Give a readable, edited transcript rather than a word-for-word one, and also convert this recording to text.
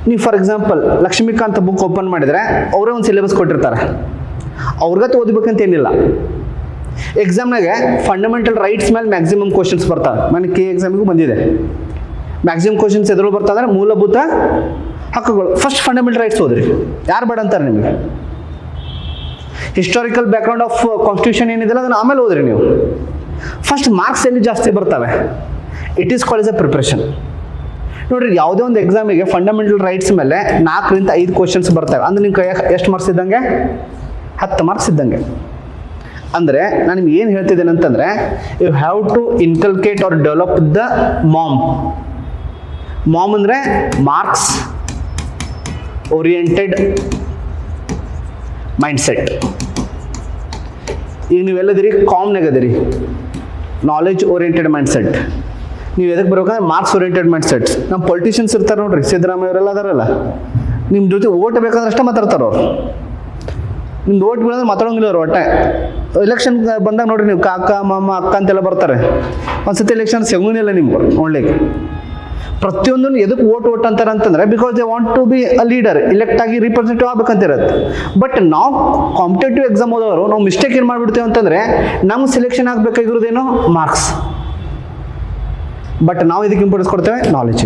ನೀವು for example Laxmikanth book open ಮಾಡಿದರೆ ಅವರೇ ಒಂದು ಸಿಲೆಬಸ್ ಕೊಟ್ಟಿರ್ತಾರೆ, ಅವ್ರಿಗತ್ತೆ ಓದಬೇಕಂತ ಏನಿಲ್ಲ. ಎಕ್ಸಾಮ್ನಾಗೆ ಫಂಡಮೆಂಟಲ್ ರೈಟ್ಸ್ ಮೇಲೆ ಮ್ಯಾಕ್ಸಿಮಮ್ ಕ್ವಶನ್ಸ್ ಬರ್ತಾವೆ. ನನಗೆ ಕೆ ಎಕ್ಸಾಮಿಗೂ ಬಂದಿದೆ. ಮ್ಯಾಕ್ಸಿಮಮ್ ಕ್ವಶನ್ಸ್ ಎದುರು ಬರ್ತಾವೆ ಮೂಲಭೂತ ಹಕ್ಕುಗಳು. ಫಸ್ಟ್ ಫಂಡಮೆಂಟಲ್ ರೈಟ್ಸ್ ಓದ್ರಿ, ಯಾರು ಬೇಡ ಅಂತಾರೆ ನಿಮಗೆ. ಹಿಸ್ಟಾರಿಕಲ್ ಬ್ಯಾಕ್ಗ್ರೌಂಡ್ ಆಫ್ ಕಾನ್ಸ್ಟಿಟ್ಯೂಷನ್ ಏನಿದೆ ಅದನ್ನು ಆಮೇಲೆ ಓದ್ರಿ ನೀವು. ಫಸ್ಟ್ ಮಾರ್ಕ್ಸ್ ಎಲ್ಲಿ ಜಾಸ್ತಿ ಬರ್ತವೆ, it is called as A preparation. ನೋಡ್ರಿ, ಯಾವುದೇ ಒಂದು ಎಕ್ಸಾಮಿಗೆ ಫಂಡಮೆಂಟಲ್ ರೈಟ್ಸ್ ಮೇಲೆ 4 ರಿಂದ 5 ಕ್ವಶನ್ಸ್ ಬರ್ತವೆ ಅಂದ್ರೆ ನಿಮ್ಮ ಕೈ ಎಷ್ಟು ಮಾರ್ಕ್ಸ್ ಇದ್ದಂಗೆ? 10 ಮಾರ್ಕ್ಸ್ ಇದ್ದಂಗೆ. ಅಂದರೆ ನಾನು ನಿಮ್ಗೆ ಏನು ಹೇಳ್ತಿದ್ದೇನೆ ಅಂತಂದರೆ, you have to inculcate or develop the mom ಅಂದರೆ ಮಾರ್ಕ್ಸ್ ಓರಿಯೆಂಟೆಡ್ ಮೈಂಡ್ಸೆಟ್. ಈಗ ನೀವೆಲ್ಲದಿರಿ ಕಾಮ್ನಾಗ ಅದಿರಿ, ನಾಲೆಜ್ ಓರಿಯೆಂಟೆಡ್ ಮೈಂಡ್ಸೆಟ್. ನೀವು ಎದಕ್ಕೆ ಬರ್ಬೇಕಂದ್ರೆ ಮಾರ್ಕ್ಸ್ ಓರಿಯೆಂಟೆಡ್ ಮೈಂಡ್ಸೆಟ್ಸ್. ನಮ್ಮ ಪೊಲಿಟಿಷಿಯನ್ಸ್ ಇರ್ತಾರೆ ನೋಡ್ರಿ, ಸಿದ್ದರಾಮಯ್ಯ ಅವರೆಲ್ಲ ಅದಾರಲ್ಲ, ನಿಮ್ಮ ಜೊತೆ ಓಟ್ ಬೇಕಂದ್ರೆ ಅಷ್ಟೇ ಮಾತಾಡ್ತಾರೆ ಅವ್ರು. ನಿಮ್ದು ಓಟ್ ಬೀಳಂದ್ರೆ ಮಾತಾಡೋಂಗಿಲ್ಲ ಅವ್ರು. ಒಟ್ಟೆ ಎಲೆಕ್ಷನ್ ಬಂದಾಗ ನೋಡ್ರಿ ನೀವು ಕಾಕ ಮಾಮ ಅಕ್ಕ ಅಂತೆಲ್ಲ ಬರ್ತಾರೆ. ಒಂದ್ಸತಿ ಎಲೆಕ್ಷನ್ ಸಿಗೋನಿಲ್ಲ ನಿಮ್ಗೆ ನೋಡ್ಲಿಕ್ಕೆ. ಪ್ರತಿಯೊಂದನ್ನು ಎದಕ್ಕೆ ಓಟ್ ಅಂತಾರೆ ಅಂತಂದ್ರೆ, because they want to be a leader, elect ಆಗಿ ರಿಪ್ರೆಸೆಂಟೇಟಿವ್ ಆಗ್ಬೇಕಂತಿರತ್ತೆ. ಬಟ್ ನಾವು ಕಾಂಪಿಟೇಟಿವ್ ಎಕ್ಸಾಮ್ ಓದೋರು ನಾವು ಮಿಸ್ಟೇಕ್ ಏನು ಮಾಡಿಬಿಡ್ತೇವೆ ಅಂತಂದ್ರೆ, ನಮ್ಗೆ ಸೆಲೆಕ್ಷನ್ ಆಗಬೇಕಾಗಿರೋದೇನೋ ಮಾರ್ಕ್ಸ್, ಬಟ್ ನಾವು ಇದಕ್ಕೆ ಇಂಪಾರ್ಟೆನ್ಸ್ ಕೊಡ್ತೇವೆ ನಾಲೆಜ್.